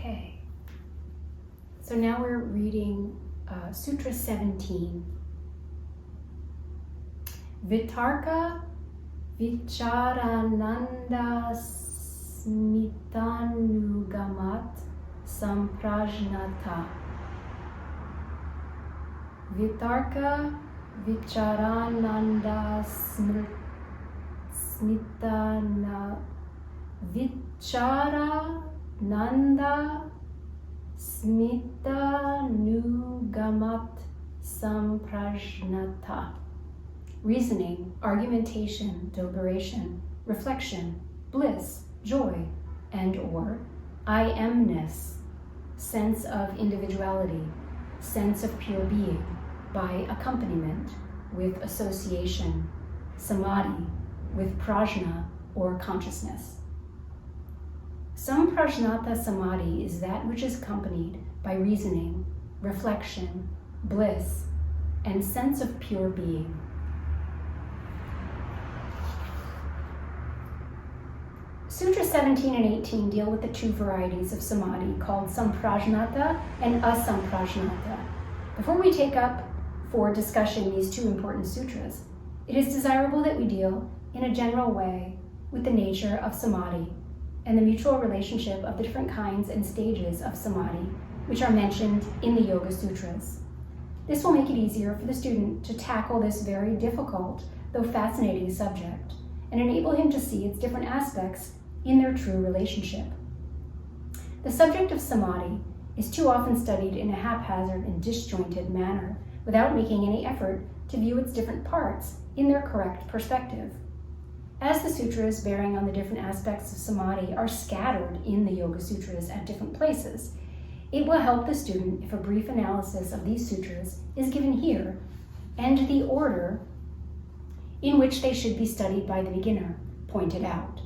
Okay, so now we're reading Sutra 17. Vitarka Vichāra Asmitā Samprajñāta. Vitarka Vichāra Asmitā Vichara Nanda Smita Nugamat Samprajñāta. Reasoning, argumentation, deliberation, reflection, bliss, joy, and or I-am-ness, sense of individuality, sense of pure being, by accompaniment, with association, samadhi, with prajna or consciousness. Samprajñāta Samādhi is that which is accompanied by reasoning, reflection, bliss, and sense of pure being. Sutra 17 and 18 deal with the two varieties of samadhi called Samprajñāta and Asamprajñāta. Before we take up for discussion these two important sutras, it is desirable that we deal in a general way with the nature of samadhi and the mutual relationship of the different kinds and stages of samadhi, which are mentioned in the Yoga Sutras. This will make it easier for the student to tackle this very difficult, though fascinating subject, and enable him to see its different aspects in their true relationship. The subject of samadhi is too often studied in a haphazard and disjointed manner, without making any effort to view its different parts in their correct perspective. As the sutras bearing on the different aspects of samadhi are scattered in the Yoga Sutras at different places, it will help the student if a brief analysis of these sutras is given here, and the order in which they should be studied by the beginner pointed out.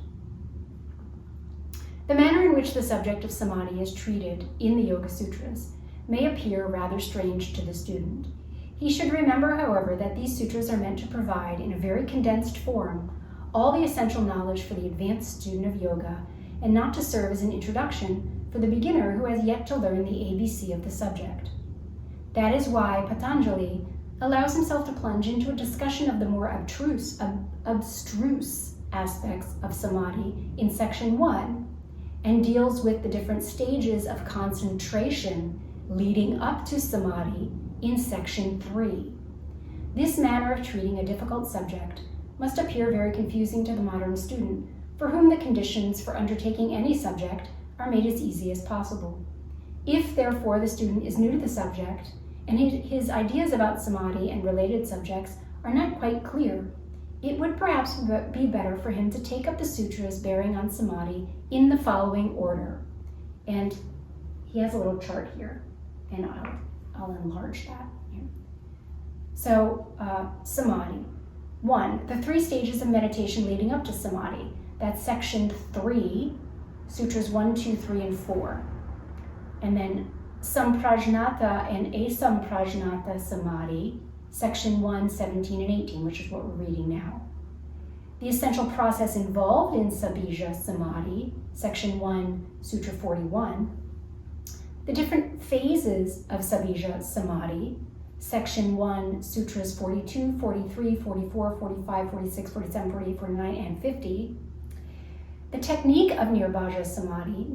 The manner in which the subject of samadhi is treated in the Yoga Sutras may appear rather strange to the student. He should remember, however, that these sutras are meant to provide, in a very condensed form, all the essential knowledge for the advanced student of yoga, and not to serve as an introduction for the beginner who has yet to learn the ABC of the subject. That is why Patanjali allows himself to plunge into a discussion of the more abstruse aspects of samadhi in section 1, and deals with the different stages of concentration leading up to samadhi in section 3. This manner of treating a difficult subject must appear very confusing to the modern student, for whom the conditions for undertaking any subject are made as easy as possible. If, therefore, the student is new to the subject, and his ideas about samadhi and related subjects are not quite clear, it would perhaps be better for him to take up the sutras bearing on samadhi in the following order. And he has a little chart here, and I'll enlarge that here. So, samadhi. 1, the 3 stages of meditation leading up to samadhi. That's section 3, sutras 1, 2, 3, and 4. And then Samprajñāta and Asamprajñāta Samādhi, section 1, 17, and 18, which is what we're reading now. The essential process involved in Sabija Samadhi, section 1, sutra 41. The different phases of Sabija Samadhi, section 1, sutras 42, 43, 44, 45, 46, 47, 48, 49, and 50. The technique of Nirbhāja Samadhi,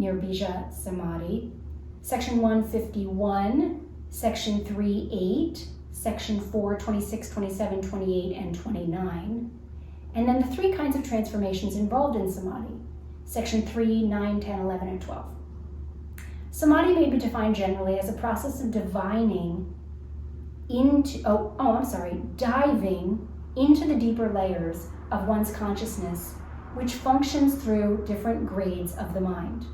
section 151, section 3, 8, section 4, 26, 27, 28, and 29. And then the 3 kinds of transformations involved in samadhi, section 3, 9, 10, 11, and 12. Samadhi may be defined generally as a process of diving into the deeper layers of one's consciousness, which functions through different grades of the mind.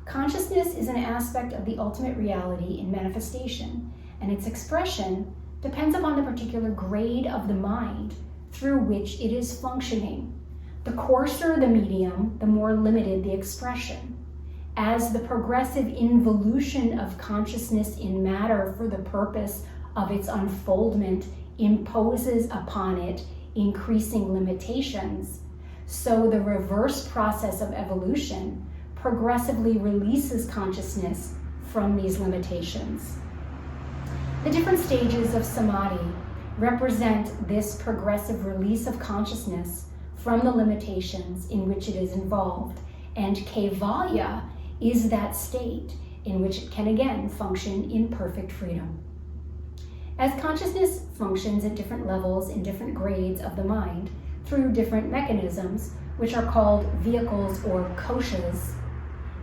Consciousness is an aspect of the ultimate reality in manifestation, and its expression depends upon the particular grade of the mind through which it is functioning. The coarser the medium, the more limited the expression. As the progressive involution of consciousness in matter for the purpose of its unfoldment imposes upon it increasing limitations, so the reverse process of evolution progressively releases consciousness from these limitations. The different stages of Samadhi represent this progressive release of consciousness from the limitations in which it is involved, and Kaivalya is that state in which it can again function in perfect freedom. As consciousness functions at different levels in different grades of the mind through different mechanisms, which are called vehicles or koshas,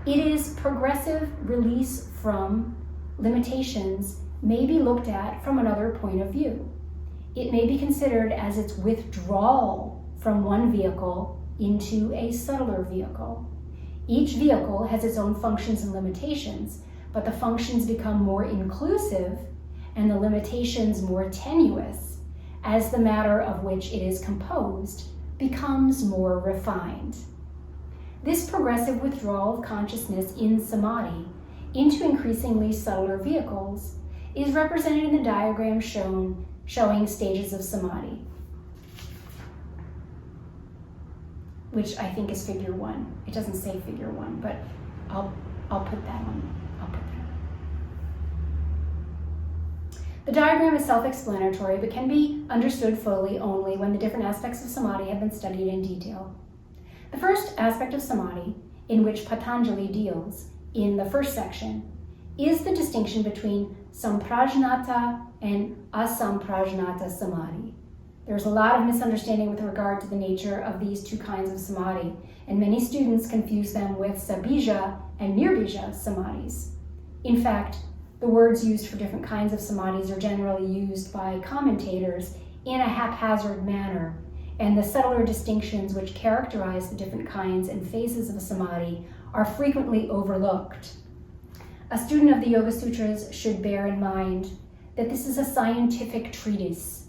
it is progressive release from limitations may be looked at from another point of view. It may be considered as its withdrawal from one vehicle into a subtler vehicle. Each vehicle has its own functions and limitations, but the functions become more inclusive and the limitations more tenuous as the matter of which it is composed becomes more refined. This progressive withdrawal of consciousness in Samadhi into increasingly subtler vehicles is represented in the diagram showing stages of Samadhi, which I think is figure 1. It doesn't say figure 1, but I'll put that on. The diagram is self-explanatory, but can be understood fully only when the different aspects of Samadhi have been studied in detail. The first aspect of Samadhi, in which Patanjali deals in the first section, is the distinction between Samprajñāta and Asamprajñāta Samādhi. There's a lot of misunderstanding with regard to the nature of these two kinds of Samadhi, and many students confuse them with Sabija and Nirbija Samadhis. In fact, the words used for different kinds of Samadhis are generally used by commentators in a haphazard manner, and the subtler distinctions which characterize the different kinds and phases of Samadhi are frequently overlooked. A student of the Yoga Sutras should bear in mind that this is a scientific treatise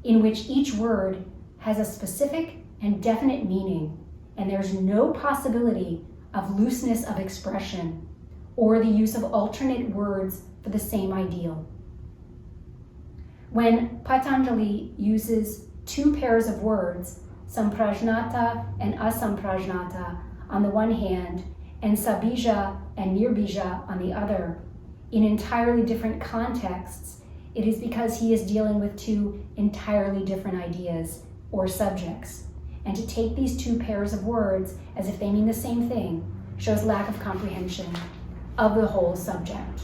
in which each word has a specific and definite meaning, and there's no possibility of looseness of expression or the use of alternate words for the same ideal. When Patanjali uses two pairs of words, Samprajñāta and Asamprajñāta on the one hand, and Sabija and Nirbija on the other, in entirely different contexts, it is because he is dealing with two entirely different ideas or subjects. And to take these two pairs of words as if they mean the same thing shows lack of comprehension of the whole subject.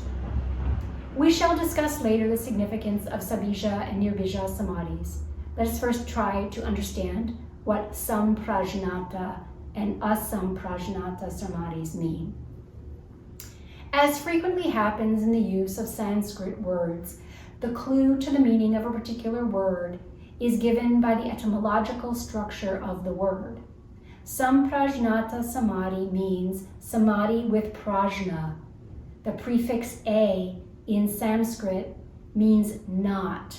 We shall discuss later the significance of Sabija and Nirbija Samadhis. Let us first try to understand what Samprajñāta and Asamprajñāta Samadhis mean. As frequently happens in the use of Sanskrit words, the clue to the meaning of a particular word is given by the etymological structure of the word. Samprajñāta Samādhi means samadhi with prajna. The prefix a in Sanskrit means not,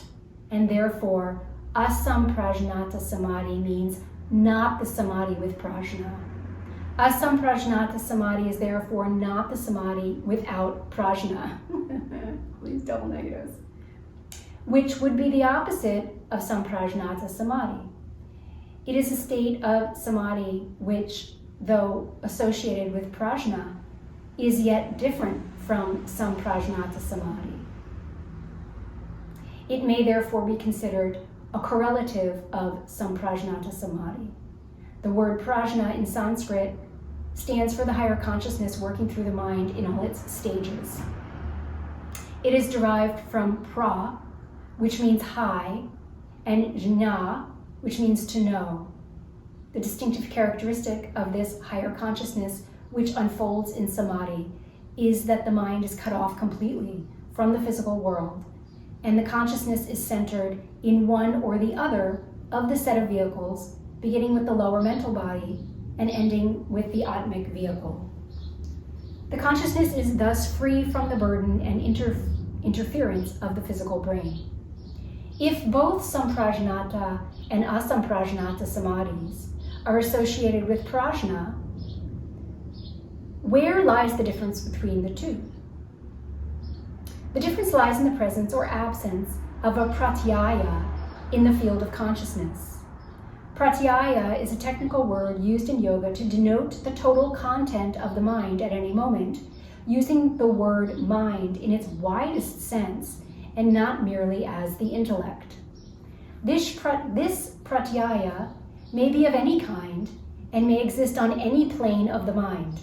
and therefore Asamprajñāta Samādhi means not the samadhi with prajna. Asamprajñāta Samādhi is therefore not the samadhi without prajna. Please double negatives. Which would be the opposite of Samprajñāta Samādhi. It is a state of samadhi which, though associated with prajna, is yet different from Samprajñāta Samādhi. It may therefore be considered a correlative of Samprajñāta Samādhi. The word prajna in Sanskrit stands for the higher consciousness working through the mind in all its stages. It is derived from pra, which means high, and jna, which means to know. The distinctive characteristic of this higher consciousness which unfolds in samadhi is that the mind is cut off completely from the physical world, and the consciousness is centered in one or the other of the set of vehicles, beginning with the lower mental body and ending with the atmic vehicle. The consciousness is thus free from the burden and interference of the physical brain. If both Samprajñāta and Asamprajñāta Samadhis are associated with prajna, where lies the difference between the two? The difference lies in the presence or absence of a pratyaya in the field of consciousness. Pratyaya is a technical word used in yoga to denote the total content of the mind at any moment, using the word mind in its widest sense and not merely as the intellect. This pratyaya may be of any kind and may exist on any plane of the mind.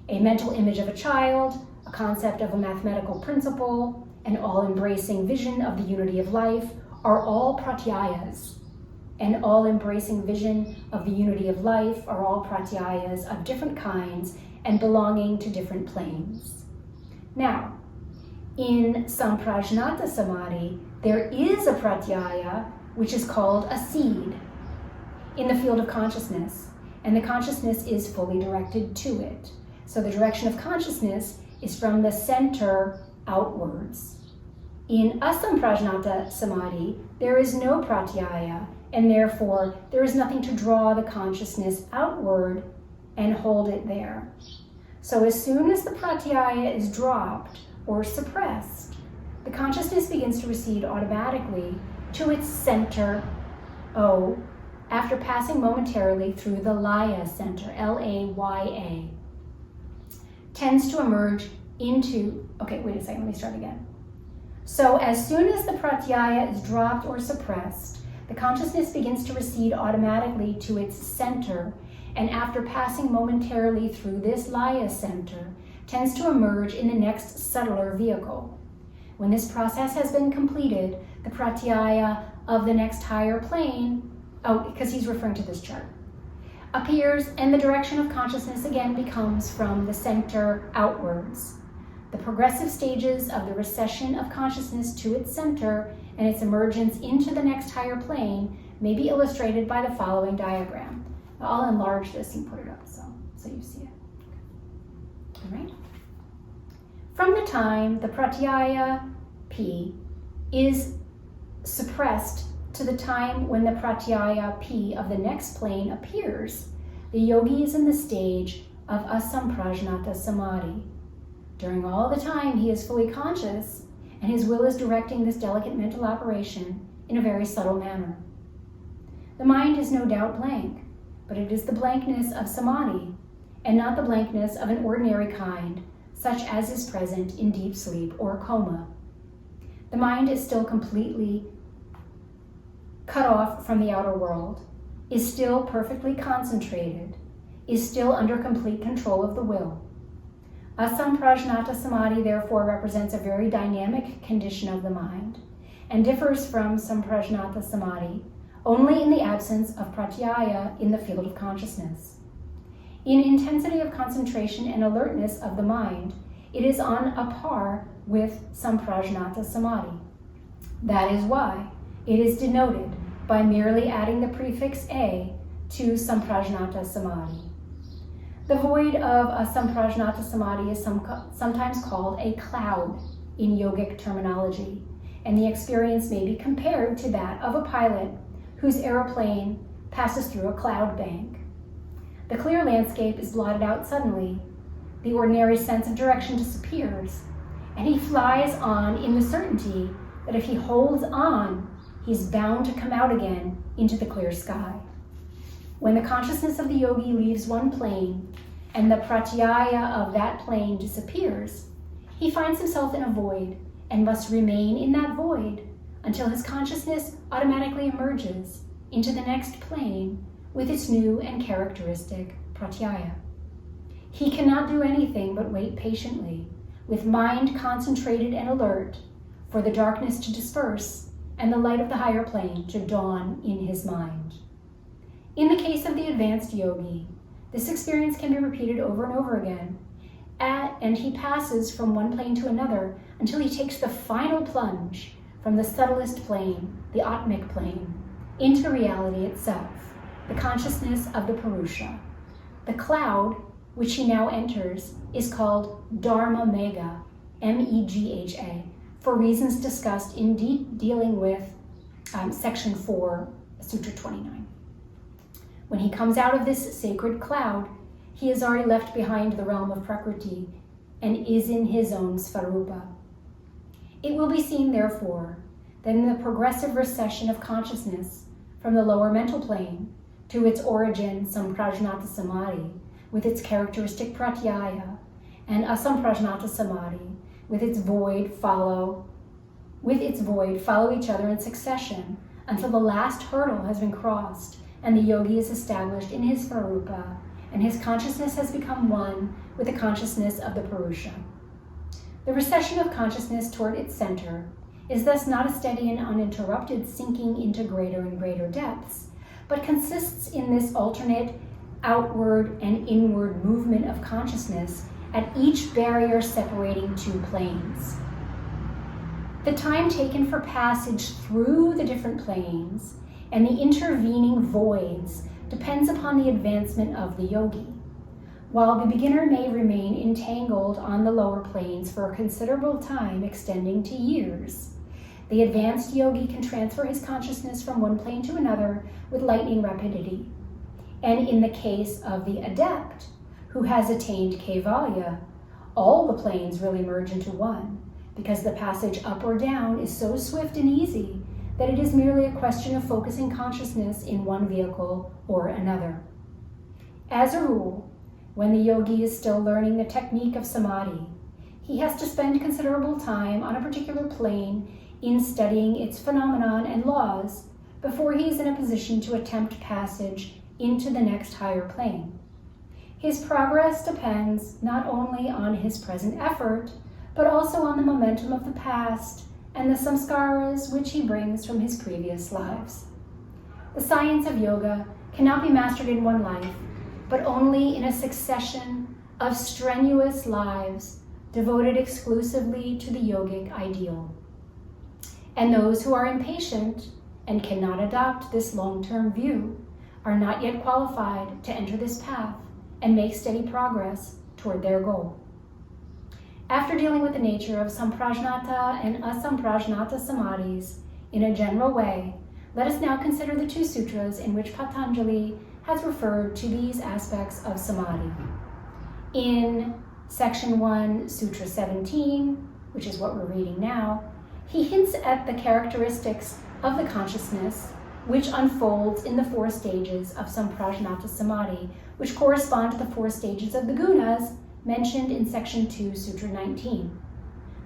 A mental image of a child, a concept of a mathematical principle, an all-embracing vision of the unity of life are all pratyayas. An all-embracing vision of the unity of life are all pratyayas of different kinds and belonging to different planes. Now, in Samprajñāta Samādhi, there is a pratyaya which is called a seed in the field of consciousness, and the consciousness is fully directed to it. So the direction of consciousness is from the center outwards. In Asamprajñāta Samādhi, there is no pratyaya, and therefore there is nothing to draw the consciousness outward and hold it there. So as soon as the pratyaya is dropped or suppressed, the consciousness begins to recede automatically to its center, O, after passing momentarily through the laya center, L-A-Y-A. Tends to emerge into, okay, wait a second, let me start again. So as soon as the pratyaya is dropped or suppressed, the consciousness begins to recede automatically to its center, and after passing momentarily through this laya center, tends to emerge in the next subtler vehicle. When this process has been completed, the pratyaya of the next higher plane, because he's referring to this chart, appears, and the direction of consciousness again becomes from the center outwards. The progressive stages of the recession of consciousness to its center and its emergence into the next higher plane may be illustrated by the following diagram. I'll enlarge this and put it up so you see it. All right. From the time the pratyaya P is suppressed to the time when the pratyaya P of the next plane appears, the yogi is in the stage of Asamprajñāta Samādhi. During all the time he is fully conscious, and his will is directing this delicate mental operation in a very subtle manner. The mind is no doubt blank, but it is the blankness of samadhi, and not the blankness of an ordinary kind, such as is present in deep sleep or coma. The mind is still completely cut off from the outer world, is still perfectly concentrated, is still under complete control of the will. Asamprajñāta Samādhi therefore represents a very dynamic condition of the mind, and differs from Samprajñāta Samādhi only in the absence of pratyaya in the field of consciousness. In intensity of concentration and alertness of the mind, it is on a par with Samprajñāta Samādhi. That is why it is denoted by merely adding the prefix a to Samprajñāta Samādhi. The void of a Samprajñāta Samādhi is sometimes called a cloud in yogic terminology, and the experience may be compared to that of a pilot whose aeroplane passes through a cloud bank. The clear landscape is blotted out suddenly, the ordinary sense of direction disappears, and he flies on in the certainty that if he holds on, he's bound to come out again into the clear sky. When the consciousness of the yogi leaves one plane and the pratyaya of that plane disappears, he finds himself in a void and must remain in that void until his consciousness automatically emerges into the next plane with its new and characteristic pratyaya. He cannot do anything but wait patiently, with mind concentrated and alert, for the darkness to disperse and the light of the higher plane to dawn in his mind. In the case of the advanced yogi, this experience can be repeated over and over again, and he passes from one plane to another until he takes the final plunge from the subtlest plane, the Atmic plane, into reality itself, the consciousness of the Purusha. The cloud, which he now enters, is called Dharma Megha, M-E-G-H-A, for reasons discussed in dealing with section 4, Sutra 29. When he comes out of this sacred cloud, he has already left behind the realm of Prakriti and is in his own Svarupa. It will be seen, therefore, that in the progressive recession of consciousness from the lower mental plane to its origin, Samprajñāta Samādhi, with its characteristic pratyaya, and Asamprajñāta Samādhi, with its void follow each other in succession until the last hurdle has been crossed and the yogi is established in his Svarupa, and his consciousness has become one with the consciousness of the Purusha. The recession of consciousness toward its center is thus not a steady and uninterrupted sinking into greater and greater depths, but consists in this alternate outward and inward movement of consciousness at each barrier separating two planes. The time taken for passage through the different planes and the intervening voids depends upon the advancement of the yogi. While the beginner may remain entangled on the lower planes for a considerable time extending to years, the advanced yogi can transfer his consciousness from one plane to another with lightning rapidity. And in the case of the adept who has attained Kaivalya, all the planes really merge into one, because the passage up or down is so swift and easy that it is merely a question of focusing consciousness in one vehicle or another. As a rule, when the yogi is still learning the technique of Samadhi, he has to spend considerable time on a particular plane in studying its phenomenon and laws before he is in a position to attempt passage into the next higher plane. His progress depends not only on his present effort, but also on the momentum of the past and the samskaras which he brings from his previous lives. The science of yoga cannot be mastered in one life, but only in a succession of strenuous lives devoted exclusively to the yogic ideal. And those who are impatient and cannot adopt this long-term view are not yet qualified to enter this path and make steady progress toward their goal. After dealing with the nature of Samprajñāta and Asamprajñāta Samādhis in a general way, let us now consider the two sutras in which Patanjali has referred to these aspects of Samadhi. In section 1, Sutra 17, which is what we're reading now, he hints at the characteristics of the consciousness which unfolds in the 4 stages of Samprajñāta Samādhi, which correspond to the 4 stages of the gunas mentioned in section 2, Sutra 19.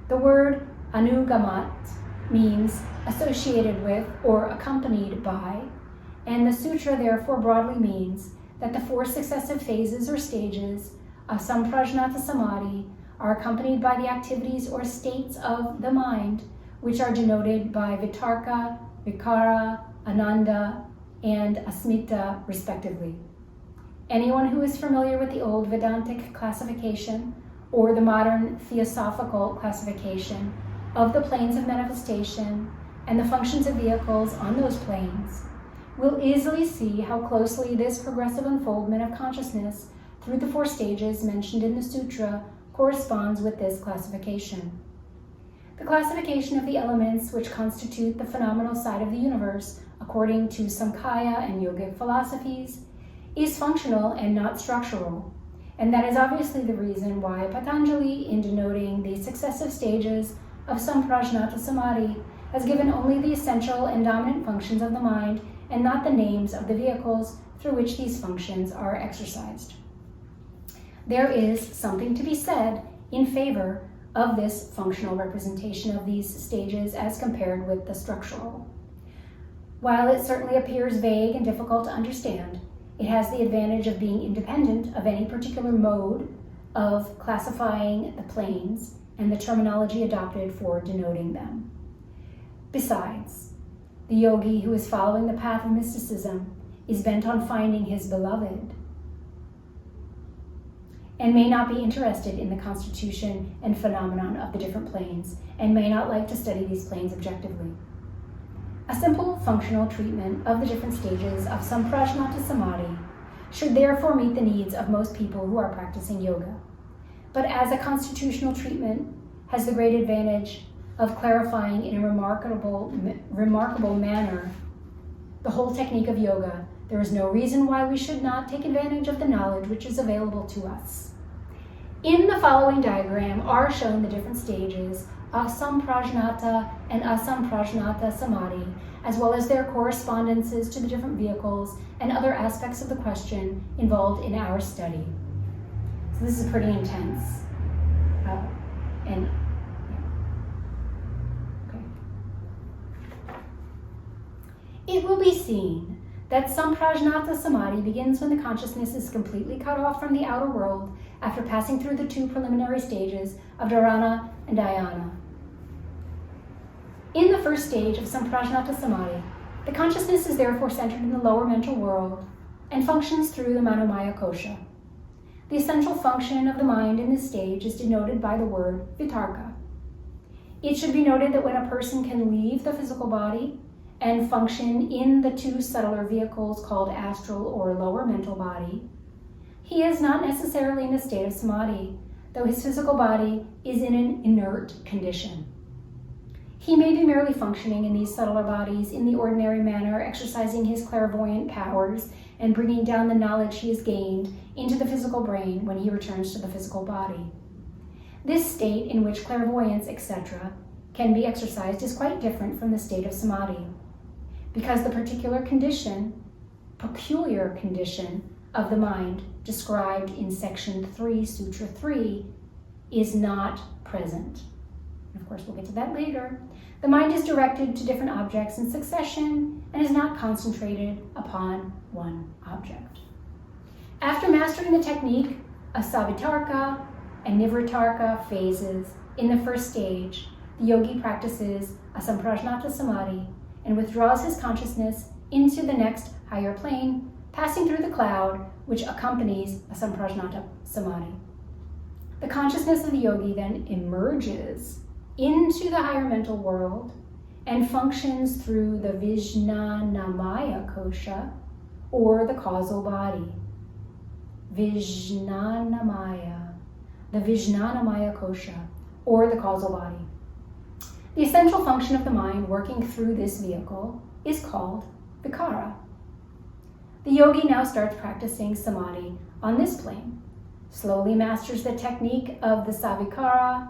The word anugamat means associated with or accompanied by, and the sutra therefore broadly means that the 4 successive phases or stages of Samprajñāta Samādhi are accompanied by the activities or states of the mind, which are denoted by Vitarka, Vichara, Ananda, and Asmitā, respectively. Anyone who is familiar with the old Vedantic classification or the modern theosophical classification of the planes of manifestation and the functions of vehicles on those planes will easily see how closely this progressive unfoldment of consciousness through the 4 stages mentioned in the sutra corresponds with this classification. The classification of the elements which constitute the phenomenal side of the universe, according to Samkhya and yogic philosophies, is functional and not structural, and that is obviously the reason why Patanjali, in denoting the successive stages of Samprajñāta Samādhi, has given only the essential and dominant functions of the mind and not the names of the vehicles through which these functions are exercised. There is something to be said in favor of this functional representation of these stages as compared with the structural. While it certainly appears vague and difficult to understand, it has the advantage of being independent of any particular mode of classifying the planes and the terminology adopted for denoting them. Besides, the yogi who is following the path of mysticism is bent on finding his beloved and may not be interested in the constitution and phenomenon of the different planes and may not like to study these planes objectively. A simple functional treatment of the different stages of Samprajñāta Samādhi should therefore meet the needs of most people who are practicing yoga. But as a constitutional treatment has the great advantage of clarifying in a remarkable manner the whole technique of yoga, there is no reason why we should not take advantage of the knowledge which is available to us. In the following diagram are shown the different stages of Samprajñāta and I-am-ness Samadhi, as well as their correspondences to the different vehicles and other aspects of the question involved in our study. So this is pretty intense. It will be seen that Samprajñāta Samādhi begins when the consciousness is completely cut off from the outer world after passing through the two preliminary stages of dharana and dhyana. In the first stage of Samprajñāta Samādhi, the consciousness is therefore centered in the lower mental world and functions through the Manomaya Kosha. The essential function of the mind in this stage is denoted by the word Vitarka. It should be noted that when a person can leave the physical body and function in the two subtler vehicles called astral or lower mental body, he is not necessarily in a state of samadhi, though his physical body is in an inert condition. He may be merely functioning in these subtler bodies in the ordinary manner, exercising his clairvoyant powers and bringing down the knowledge he has gained into the physical brain when he returns to the physical body. This state in which clairvoyance, etc., can be exercised is quite different from the state of samadhi, because the peculiar condition of the mind described in section 3, Sutra 3, is not present. Of course, we'll get to that later. The mind is directed to different objects in succession and is not concentrated upon one object. After mastering the technique of Vitarka and Vitarka phases in the first stage, the yogi practices a Samprajñāta Samādhi and withdraws his consciousness into the next higher plane, passing through the cloud which accompanies a Samprajñāta Samādhi. The consciousness of the yogi then emerges into the higher mental world and functions through the Vijñānamaya Kosha, or the causal body. The Vijñānamaya Kosha, or the causal body. The essential function of the mind working through this vehicle is called Vichara. The yogi now starts practicing samadhi on this plane, slowly masters the technique of the Savichara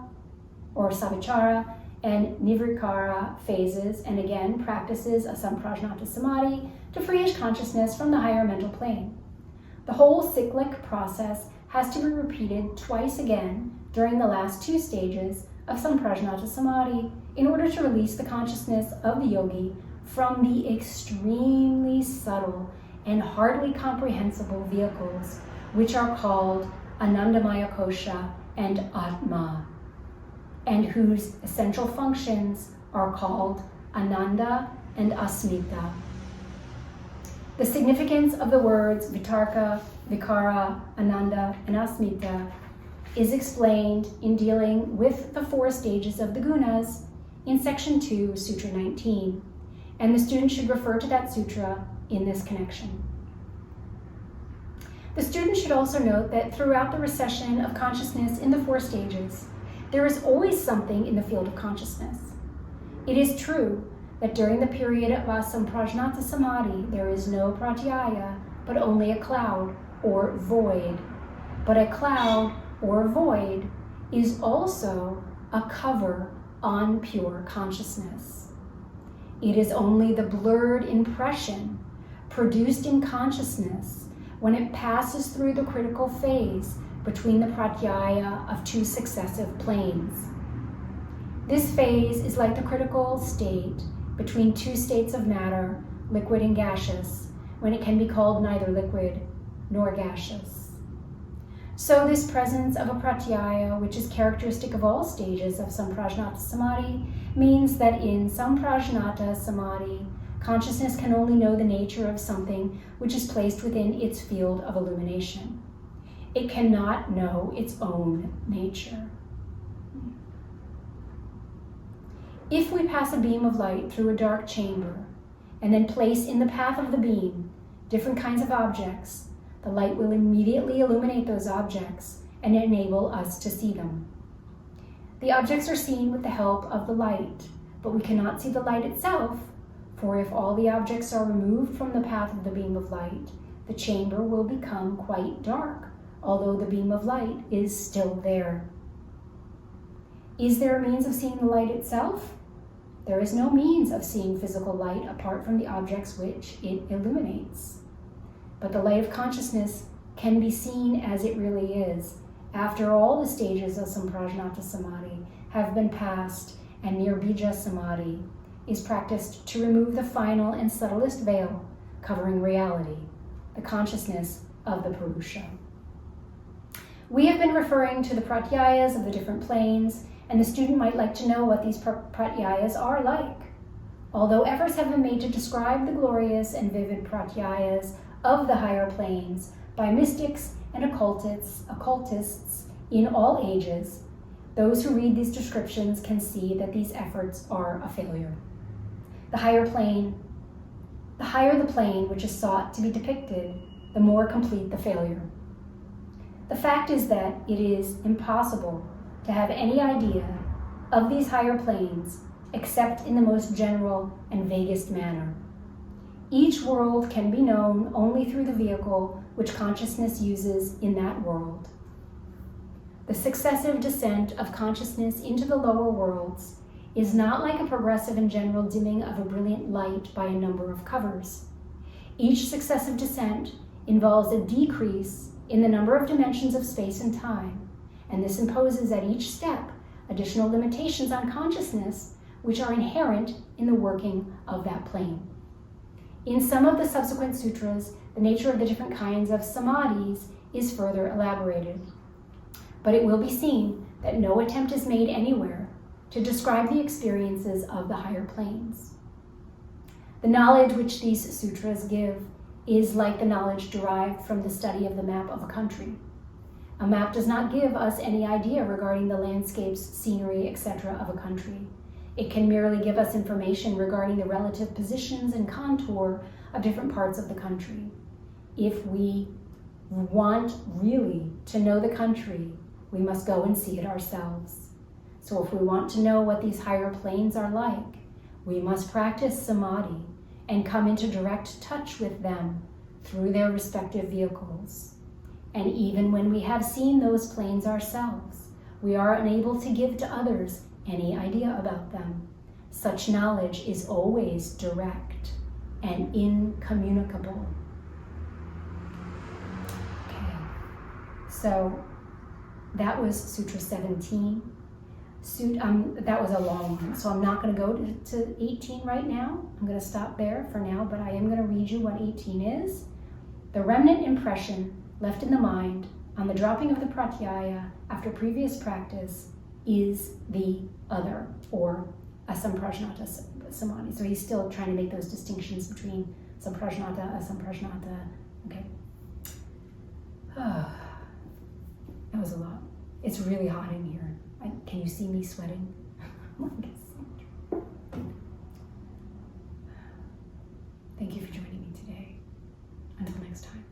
or Vichāra and Vichara phases, and again practices a Samprajñāta Samādhi to free his consciousness from the higher mental plane. The whole cyclic process has to be repeated twice again during the last two stages of Samprajñāta Samādhi in order to release the consciousness of the yogi from the extremely subtle and hardly comprehensible vehicles which are called Anandamaya Kosha and Atma, and whose essential functions are called Ananda and Asmitā. The significance of the words Vitarka, Vichara, Ananda, and Asmitā is explained in dealing with the four stages of the gunas in section 2, Sutra 19, and the student should refer to that sutra in this connection. The student should also note that throughout the recession of consciousness in the four stages, there is always something in the field of consciousness. It is true that during the period of Samprajñāta Samādhi, there is no pratyaya, but only a cloud or void. But a cloud or void is also a cover on pure consciousness. It is only the blurred impression produced in consciousness when it passes through the critical phase between the pratyaya of two successive planes. This phase is like the critical state between two states of matter, liquid and gaseous, when it can be called neither liquid nor gaseous. So this presence of a pratyaya, which is characteristic of all stages of Samprajñāta Samādhi, means that in Samprajñāta Samādhi, consciousness can only know the nature of something which is placed within its field of illumination. It cannot know its own nature. If we pass a beam of light through a dark chamber and then place in the path of the beam different kinds of objects, the light will immediately illuminate those objects and enable us to see them. The objects are seen with the help of the light, but we cannot see the light itself, for if all the objects are removed from the path of the beam of light, the chamber will become quite dark, although the beam of light is still there. Is there a means of seeing the light itself? There is no means of seeing physical light apart from the objects which it illuminates. But the light of consciousness can be seen as it really is, after all the stages of Samprajñāta Samādhi have been passed and Nirbija Samadhi is practiced to remove the final and subtlest veil covering reality, the consciousness of the Purusha. We have been referring to the pratyayas of the different planes, and the student might like to know what these pratyayas are like. Although efforts have been made to describe the glorious and vivid pratyayas of the higher planes by mystics and occultists in all ages, those who read these descriptions can see that these efforts are a failure. The higher the plane which is sought to be depicted, the more complete the failure. The fact is that it is impossible to have any idea of these higher planes except in the most general and vaguest manner. Each world can be known only through the vehicle which consciousness uses in that world. The successive descent of consciousness into the lower worlds is not like a progressive and general dimming of a brilliant light by a number of covers. Each successive descent involves a decrease in the number of dimensions of space and time, and this imposes at each step additional limitations on consciousness which are inherent in the working of that plane. In some of the subsequent sutras, the nature of the different kinds of samadhis is further elaborated, but it will be seen that no attempt is made anywhere to describe the experiences of the higher planes. The knowledge which these sutras give is like the knowledge derived from the study of the map of a country. A map does not give us any idea regarding the landscapes, scenery, etc. of a country. It can merely give us information regarding the relative positions and contour of different parts of the country. If we want really to know the country, we must go and see it ourselves. So if we want to know what these higher planes are like, we must practice samadhi and come into direct touch with them through their respective vehicles. And even when we have seen those planes ourselves, we are unable to give to others any idea about them. Such knowledge is always direct and incommunicable. Okay, so that was Sutra 17. That was a long one, so I'm not going to go to 18 right now. I'm going to stop there for now, but I am going to read you what 18 is. The remnant impression left in the mind on the dropping of the pratyaya after previous practice is the other, or a Samprajñāta Samādhi. So he's still trying to make those distinctions between Samprajñāta, Samprajñāta. Okay. That was a lot. It's really hot in here. Can you see me sweating? Thank you for joining me today. Until next time.